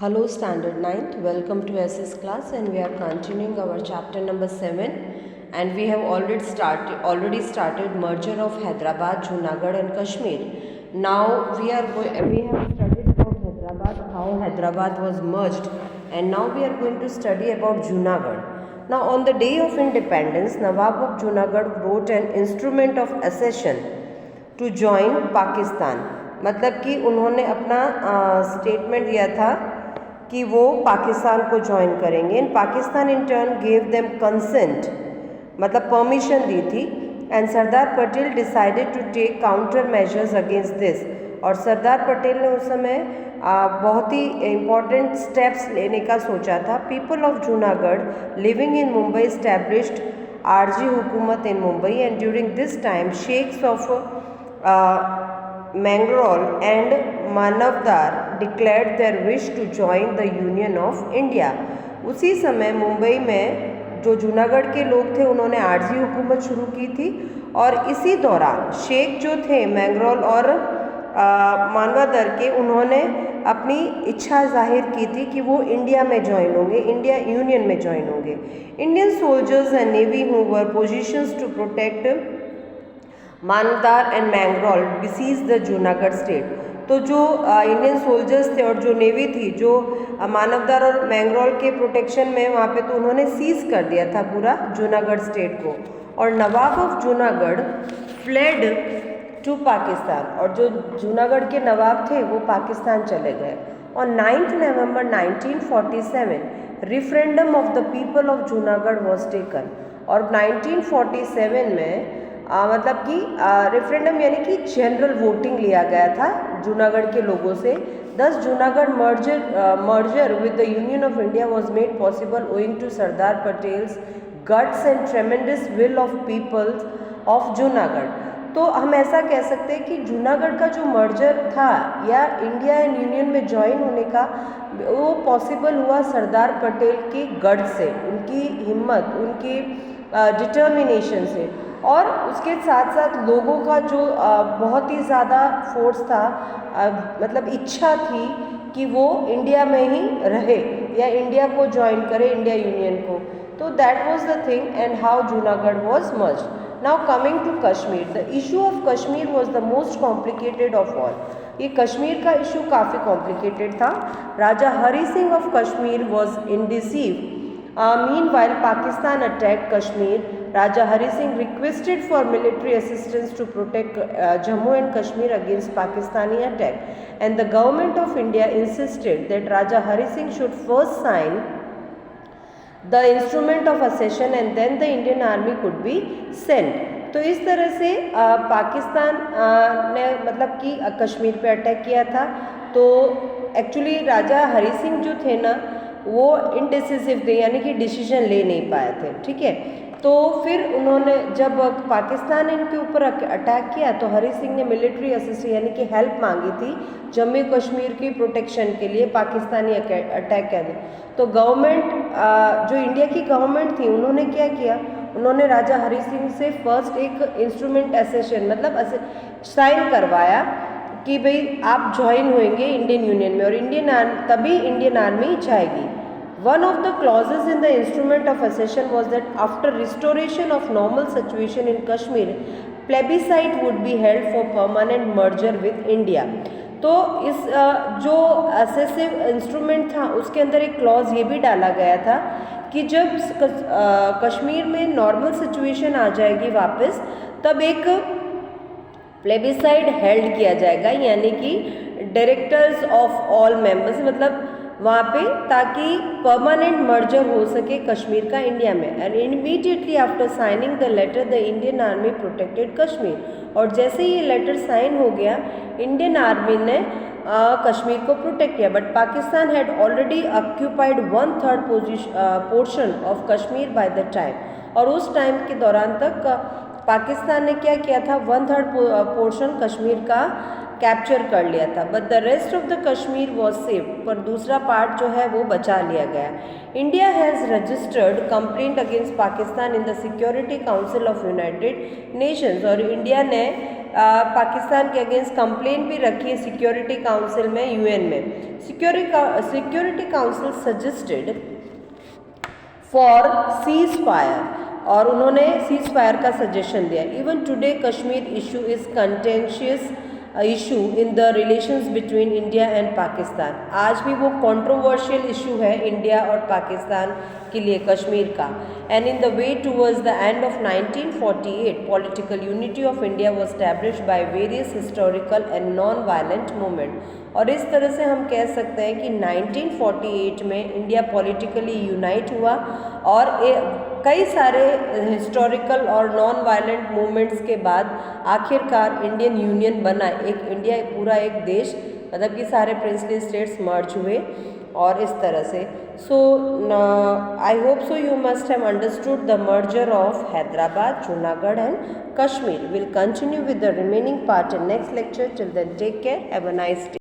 Hello Standard 9th, welcome to SS class and we are continuing our chapter number 7 and we have already started merger of Hyderabad, Junagadh and Kashmir. Now we have studied about Hyderabad, how Hyderabad was merged, and now we are going to study about Junagadh. Now on the day of independence, Nawab of Junagadh wrote an instrument of accession to join Pakistan. मतलब कि उन्होंने अपना statement दिया था कि वो पाकिस्तान को join करेंगे and Pakistan in turn gave them consent, मतलब परमिशन दी थी. And Sardar Patel decided to take counter measures against this. और सरदार पटेल ने उस समय बहुत ही इम्पॉर्टेंट स्टेप्स लेने का सोचा था. People of Junagadh living in Mumbai established Aarzi Hukumat in Mumbai and during this time sheikhs of Mangrol and Manavdar declared their wish to join the Union of India. उसी समय मुंबई में जो जूनागढ़ के लोग थे उन्होंने आरजी हुकूमत शुरू की थी और इसी दौरान शेख जो थे मैंग्रोल और मानवादर के, उन्होंने अपनी इच्छा जाहिर की थी कि वो इंडिया में ज्वाइन होंगे, इंडिया यूनियन में ज्वाइन होंगे. Indian soldiers and navy who were positions to protect Manavadar and Mangrol besides the Junagadh state. तो जो इंडियन सोल्जर्स थे और जो नेवी थी जो मानवदार और मैंग्रोल के प्रोटेक्शन में वहाँ पे, तो उन्होंने सीज कर दिया था पूरा जूनागढ़ स्टेट को. और Nawab of Junagadh fled to Pakistan, और जो जूनागढ़ के नवाब थे वो पाकिस्तान चले गए. और 9 नवंबर 1947 referendum of the people of Junagadh was taken. और 1947 में मतलब कि रेफरेंडम यानी कि जनरल वोटिंग लिया गया था जूनागढ़ के लोगों से. Thus Junagadh merger with the union of India was made possible owing to Sardar Patel's guts and tremendous will of peoples of Junagadh. तो हम ऐसा कह सकते हैं कि जूनागढ़ का जो मर्जर था या इंडिया एंड यूनियन में ज्वाइन होने का, वो पॉसिबल हुआ सरदार पटेल की गट से, उनकी हिम्मत, उनकी डिटर्मिनेशन से. और उसके साथ साथ लोगों का जो बहुत ही ज़्यादा फोर्स था, मतलब इच्छा थी कि वो इंडिया में ही रहे या इंडिया को ज्वाइन करे, इंडिया यूनियन को. तो that was the thing and how Junagadh was merged. Now coming to Kashmir, the issue of Kashmir was the most complicated of all. ये कश्मीर का इशू काफ़ी कॉम्प्लिकेटेड था. Raja Hari Singh of Kashmir was indecisive. Meanwhile, Pakistan attacked Kashmir. Raja Hari Singh requested for military assistance to protect Jammu and Kashmir against Pakistani attack, and the government of India insisted that Raja Hari Singh should first sign the instrument of accession and then the Indian army could be sent. तो इस तरह से पाकिस्तान ने मतलब कि कश्मीर पे attack किया था. तो एक्चुअली राजा हरी सिंह जो थे ना, वो इनडिसिसिव थे, यानी कि डिसीजन ले नहीं पाए थे. ठीक है. तो फिर उन्होंने जब पाकिस्तान ने इनके ऊपर अटैक किया तो हरी सिंह ने मिलिट्री असिस्टेंस यानी कि हेल्प मांगी थी जम्मू कश्मीर की प्रोटेक्शन के लिए पाकिस्तानी अटैक के लिए. तो गवर्नमेंट, जो इंडिया की गवर्नमेंट थी, उन्होंने क्या किया, उन्होंने राजा हरी सिंह से फर्स्ट एक इंस्ट्रूमेंट एसेशन मतलब साइन करवाया कि भाई आप ज्वाइन होंगे इंडियन यूनियन में और तभी इंडियन आर्मी जाएगी. One of the clauses in the instrument of accession was that after restoration of normal situation in Kashmir, plebiscite would be held for permanent merger with India. तो इस जो असेसिव instrument था उसके अंदर एक क्लॉज ये भी डाला गया था कि जब कश्मीर में नॉर्मल सिचुएशन आ जाएगी वापस, तब एक प्लेबिसाइड हेल्ड किया जाएगा, यानी कि डायरेक्टर्स ऑफ ऑल मेंबर्स, मतलब वहाँ पे, ताकि परमानेंट मर्जर हो सके कश्मीर का इंडिया में. And immediately after signing the letter the Indian army protected Kashmir. और जैसे ये लेटर साइन हो गया, इंडियन आर्मी ने कश्मीर को प्रोटेक्ट किया. But Pakistan had already occupied 1/3 portion of Kashmir by the time. और उस टाइम के दौरान तक पाकिस्तान ने क्या किया था, 1/3 पोर्शन कश्मीर का कैप्चर कर लिया था. But the rest of the Kashmir was save, पर दूसरा पार्ट जो है वो बचा लिया गया. India has registered complaint against Pakistan in the security council of United Nations. और इंडिया ने पाकिस्तान के अगेंस्ट कंप्लेन भी रखी है सिक्योरिटी काउंसिल में, यूएन में। Security council suggested for cease fire, और उन्होंने सीज फायर का सजेशन दिया। Even today Kashmir issue is contentious issue in the relations between India and Pakistan. आज भी वो कंट्रोवर्शियल इशू है इंडिया और पाकिस्तान के लिए कश्मीर का। And in the way towards the end of 1948 political unity of India was established by various historical and non violent movement. और इस तरह से हम कह सकते हैं कि 1948 में इंडिया पॉलिटिकली यूनाइट हुआ और कई सारे हिस्टोरिकल और नॉन वायलेंट मूवमेंट्स के बाद आखिरकार इंडियन यूनियन बना। एक इंडिया पूरा एक देश, मतलब कि सारे प्रिंसली स्टेट्स मर्ज हुए और इस तरह से। So I hope so you must have understood the merger of Hyderabad, Junagadh and Kashmir. Will continue with the remaining part in next lecture. Till then, take care. Have a nice day.